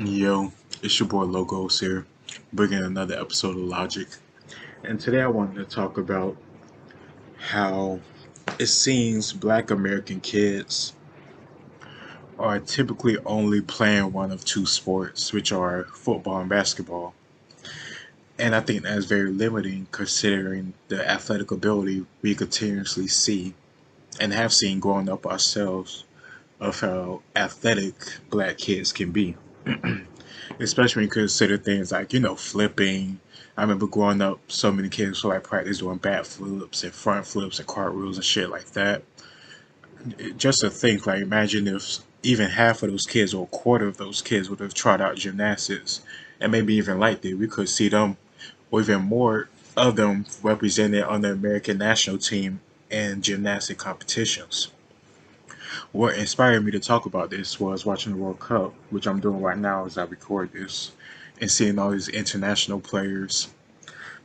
Yo, it's your boy Logos here, bringing another episode of Logic. And today I wanted to talk about how it seems black American kids are typically only playing one of two sports, which are football and basketball. And I think that's very limiting considering the athletic ability we continuously see and have seen growing up ourselves of how athletic black kids can be. Especially when you consider things like, flipping. I remember growing up, so many kids were like practice doing back flips and front flips and cartwheels and shit like that. Just to think, like, imagine if even half of those kids or a quarter of those kids would have tried out gymnastics and maybe even liked it. We could see them, or even more of them, represented on the American national team in gymnastic competitions. What inspired me to talk about this was watching the World Cup, which I'm doing right now as I record this, and seeing all these international players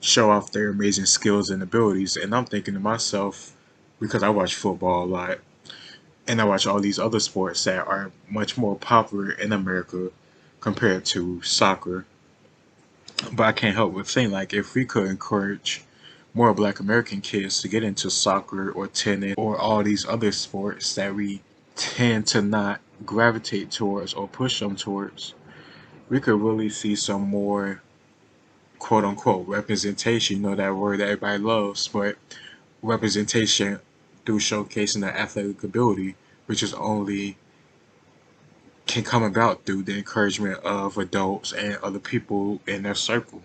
show off their amazing skills and abilities. And I'm thinking to myself, because I watch football a lot, and I watch all these other sports that are much more popular in America compared to soccer. But I can't help but think, like, if we could encourage more black American kids to get into soccer or tennis or all these other sports that we tend to not gravitate towards or push them towards, we could really see some more quote unquote representation. You know that word that everybody loves, but representation through showcasing the athletic ability, which is only can come about through the encouragement of adults and other people in their circle.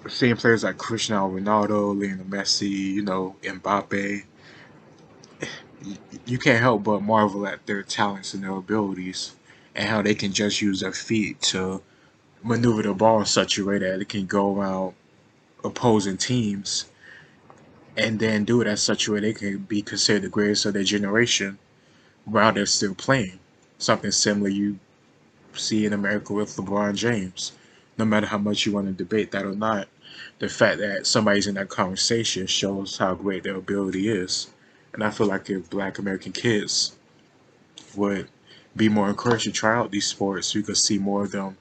Seeing players like Cristiano Ronaldo, Lionel Messi, Mbappe, you can't help but marvel at their talents and their abilities and how they can just use their feet to maneuver the ball in such a way that it can go around opposing teams and then do it at such a way they can be considered the greatest of their generation while they're still playing. Something similar you see in America with LeBron James. No matter how much you want to debate that or not, the fact that somebody's in that conversation shows how great their ability is. And I feel like if black American kids would be more encouraged to try out these sports, we could see more of them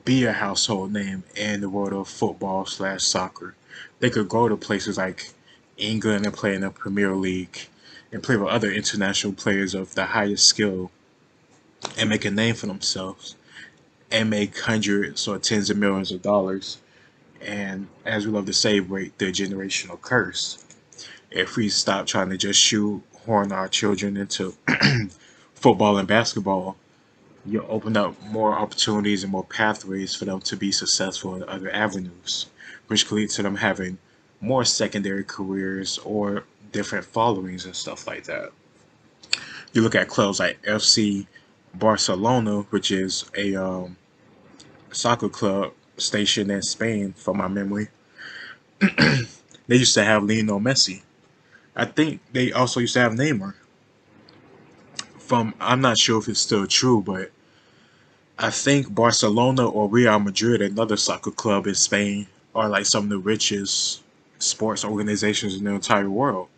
be a household name in the world of football/soccer. They could go to places like England and play in the Premier League and play with other international players of the highest skill and make a name for themselves and make hundreds or tens of millions of dollars. And as we love to say, break the generational curse. If we stop trying to just shoehorn our children into football and basketball, you open up more opportunities and more pathways for them to be successful in other avenues, which could lead to them having more secondary careers or different followings and stuff like that. You look at clubs like FC Barcelona, which is a soccer club stationed in Spain, from my memory. They used to have Lionel Messi. I think they also used to have Neymar. I'm not sure if it's still true, but I think Barcelona or Real Madrid, another soccer club in Spain, are like some of the richest sports organizations in the entire world.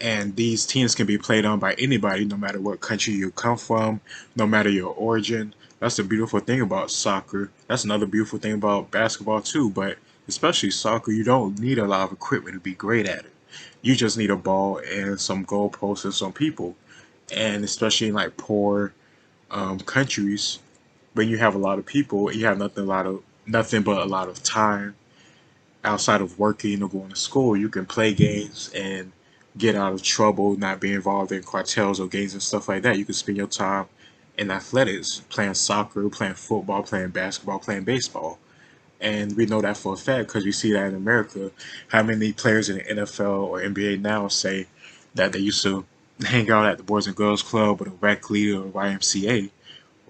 And these teams can be played on by anybody, no matter what country you come from, no matter your origin. That's the beautiful thing about soccer. That's another beautiful thing about basketball too. But especially soccer, you don't need a lot of equipment to be great at it. You just need a ball and some goalposts and some people. And especially in like poor countries, when you have a lot of people, you have nothing but a lot of time outside of working or going to school. You can play games and get out of trouble, not be involved in cartels or gangs and stuff like that. You can spend your time in athletics, playing soccer, playing football, playing basketball, playing baseball. And we know that for a fact because we see that in America. How many players in the NFL or NBA now say that they used to hang out at the Boys and Girls Club or the rec league or YMCA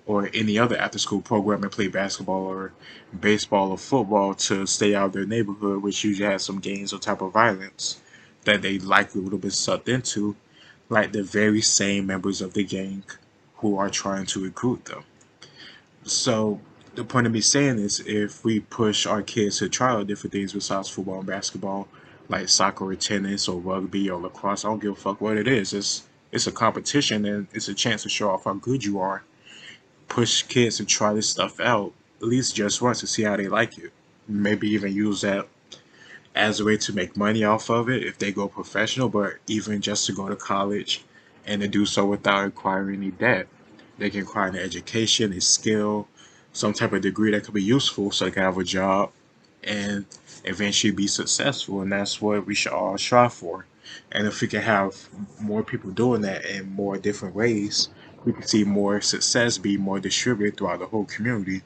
or any other after school program and play basketball or baseball or football to stay out of their neighborhood, which usually has some gangs or type of violence that they likely would have been sucked into, like the very same members of the gang who are trying to recruit them. So the point of me saying is if we push our kids to try out different things besides football and basketball, like soccer or tennis or rugby or lacrosse, I don't give a fuck what it is. It's a competition and it's a chance to show off how good you are push kids to try this stuff out at least just once to see how they like it. Maybe even use that as a way to make money off of it if they go professional, but even just to go to college and to do so without acquiring any debt. They can acquire an education, a skill, some type of degree that could be useful so they can have a job and eventually be successful. And that's what we should all strive for. And if we can have more people doing that in more different ways, we can see more success be more distributed throughout the whole community.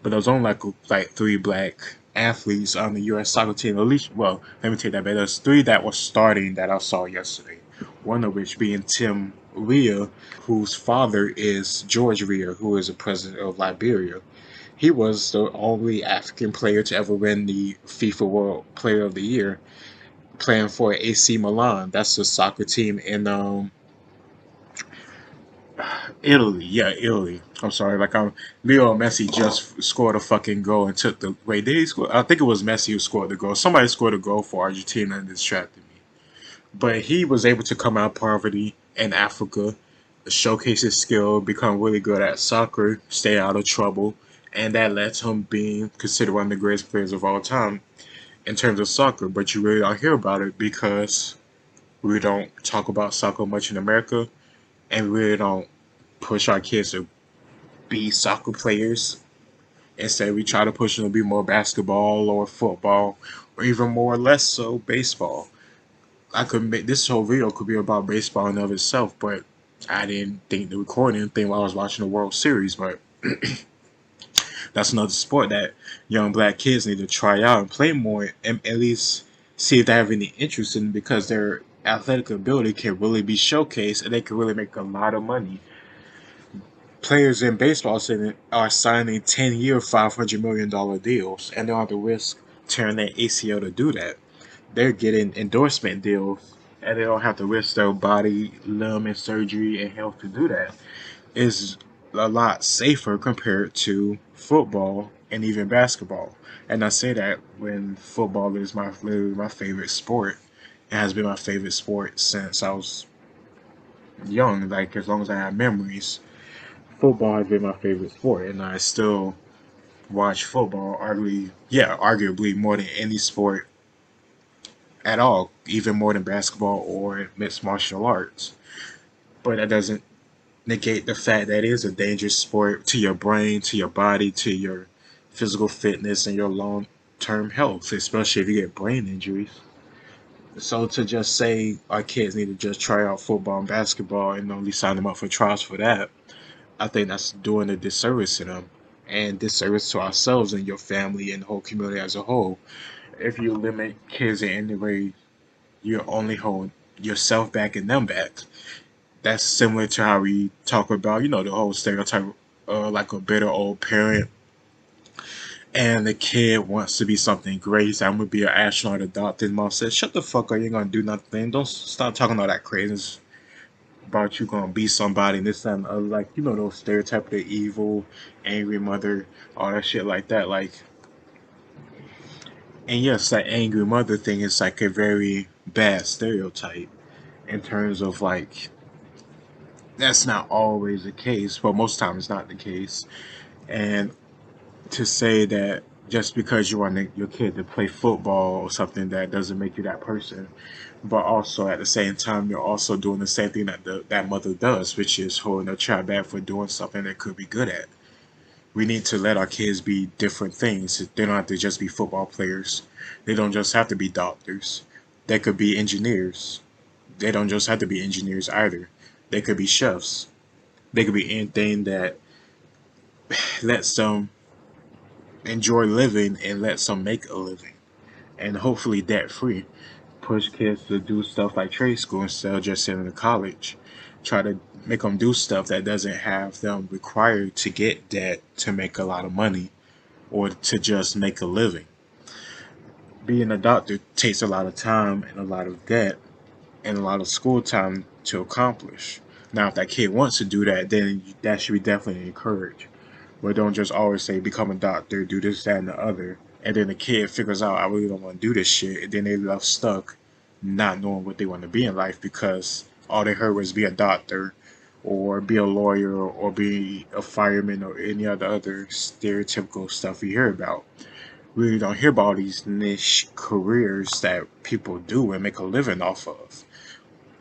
But there was only like three black athletes on the U.S. soccer team. At least, well, let me take that back. There's three that were starting that I saw yesterday. One of which being Tim Weah, whose father is George Weah, who is the president of Liberia. He was the only African player to ever win the FIFA World Player of the Year, playing for AC Milan. That's the soccer team in Italy, yeah, Italy. I'm sorry, Leo Messi just scored a fucking goal and took the wait. Did he score? I think it was Messi who scored the goal. Somebody scored a goal for Argentina and distracted me. But he was able to come out of poverty in Africa, showcase his skill, become really good at soccer, stay out of trouble, and that led to him being considered one of the greatest players of all time in terms of soccer. But you really don't hear about it because we don't talk about soccer much in America, and we really don't push our kids to be soccer players. Instead, we try to push them to be more basketball or football, or even more or less so baseball. I could make this whole video could be about baseball in and of itself, but I didn't think to record anything while I was watching the World Series. But that's another sport that young black kids need to try out and play more, and at least see if they have any interest in, because their athletic ability can really be showcased and they can really make a lot of money. Players in baseball are signing 10-year, $500 million deals, and they don't have to risk tearing their ACL to do that. They're getting endorsement deals, and they don't have to risk their body, limb, and surgery and health to do that. It's a lot safer compared to football and even basketball. And I say that when football is literally my favorite sport. It has been my favorite sport since I was young, like as long as I have memories. Football has been my favorite sport, and I still watch football arguably more than any sport at all, even more than basketball or mixed martial arts. But that doesn't negate the fact that it is a dangerous sport to your brain, to your body, to your physical fitness, and your long term health, especially if you get brain injuries. So to just say our kids need to just try out football and basketball and only sign them up for trials for that, I think that's doing a disservice to them and disservice to ourselves and your family and the whole community as a whole. If you limit kids in any way, you're only holding yourself back and them back. That's similar to how we talk about, the whole stereotype like a bitter old parent and the kid wants to be something great. So I'm gonna be an astronaut. Adopted mom says, "Shut the fuck up! You ain't gonna do nothing. Don't stop talking all that craziness about you gonna be somebody and this and other." Like those stereotype of the evil, angry mother, all that shit like that. Like, and yes, that angry mother thing is like a very bad stereotype in terms of like that's not always the case, but most times it's not the case. And to say that just because you want your kid to play football or something, that doesn't make you that person. But also at the same time, you're also doing the same thing that that mother does, which is holding a child back for doing something they could be good at. We need to let our kids be different things. They don't have to just be football players. They don't just have to be doctors. They could be engineers. They don't just have to be engineers either. They could be chefs. They could be anything that lets them enjoy living and lets them make a living. And hopefully debt free. Push kids to do stuff like trade school instead of just sending to college. Try to make them do stuff that doesn't have them required to get debt to make a lot of money or to just make a living. Being a doctor takes a lot of time and a lot of debt and a lot of school time to accomplish. Now, if that kid wants to do that, then that should be definitely encouraged. But don't just always say, become a doctor, do this, that, and the other. And then the kid figures out, I really don't want to do this shit. And then they left stuck not knowing what they want to be in life because all they heard was be a doctor or be a lawyer or be a fireman or any other stereotypical stuff you hear about. We really don't hear about all these niche careers that people do and make a living off of.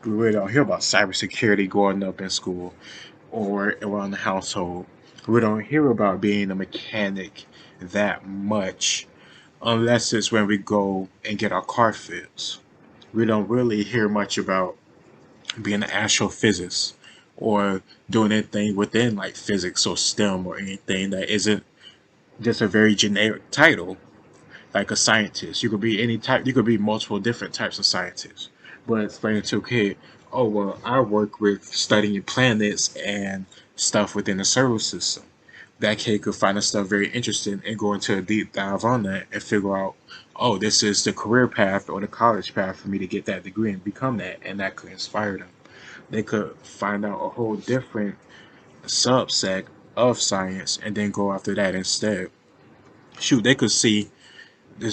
We really don't hear about cybersecurity growing up in school or around the household. We don't hear about being a mechanic that much unless it's when we go and get our car fixed. We don't really hear much about being an astrophysicist or doing anything within like physics or STEM or anything that isn't just a very generic title like a scientist. You could be any type. You could be multiple different types of scientists. But explaining to a kid, oh well, I work with studying planets and stuff within the solar system. That kid could find that stuff very interesting and go into a deep dive on that and figure out, oh, this is the career path or the college path for me to get that degree and become that, and that could inspire them. They could find out a whole different subset of science and then go after that instead. Shoot, they could see the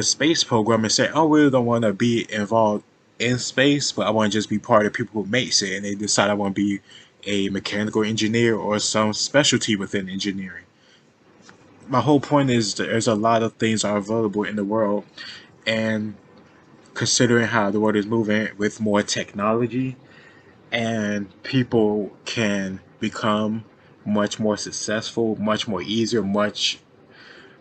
space program and say, "I really don't want to be involved in space, but I want to just be part of the people who makes it." And they decide I want to be a mechanical engineer or some specialty within engineering. My whole point is that there's a lot of things are available in the world, and considering how the world is moving with more technology, and people can become much more successful, much more easier, much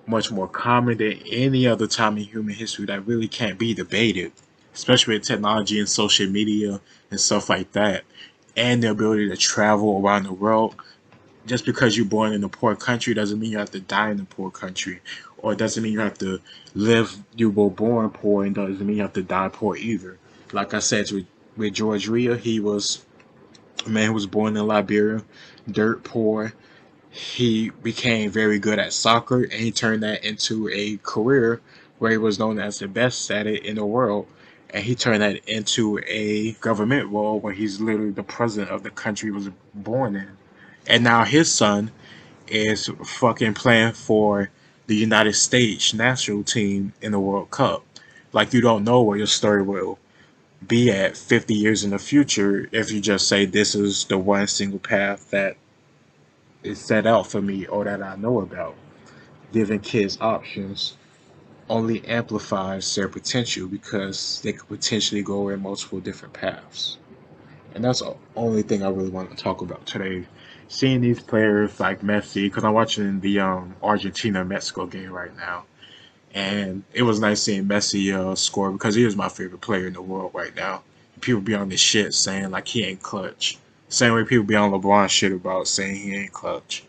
more common than any other time in human history that really can't be debated, especially with technology and social media and stuff like that, and the ability to travel around the world. Just because you're born in a poor country doesn't mean you have to die in a poor country, or it doesn't mean you have to live. You were born poor, and doesn't mean you have to die poor either. Like I said with George Weah, he was a man who was born in Liberia, dirt poor, he became very good at soccer and he turned that into a career where he was known as the best at it in the world. And he turned that into a government role where he's literally the president of the country he was born in. And now his son is fucking playing for the United States national team in the World Cup. Like, you don't know where your story will be at 50 years in the future if you just say this is the one single path that is set out for me or that I know about. Giving kids options only amplifies their potential because they could potentially go in multiple different paths. And that's the only thing I really want to talk about today. Seeing these players like Messi, because I'm watching the Argentina Mexico game right now, and it was nice seeing Messi score because he is my favorite player in the world right now. People be on this shit saying like he ain't clutch. Same way people be on LeBron shit about saying he ain't clutch.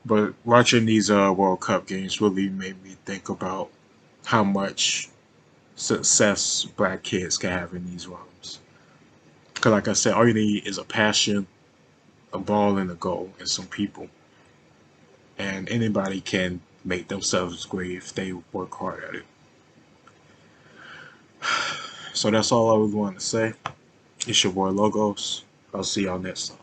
But watching these World Cup games really made me think about how much success black kids can have in these realms. Because, like I said, all you need is a passion, a ball, and a goal, and some people. And anybody can make themselves great if they work hard at it. So that's all I was going to say. It's your boy Logos. I'll see y'all next time.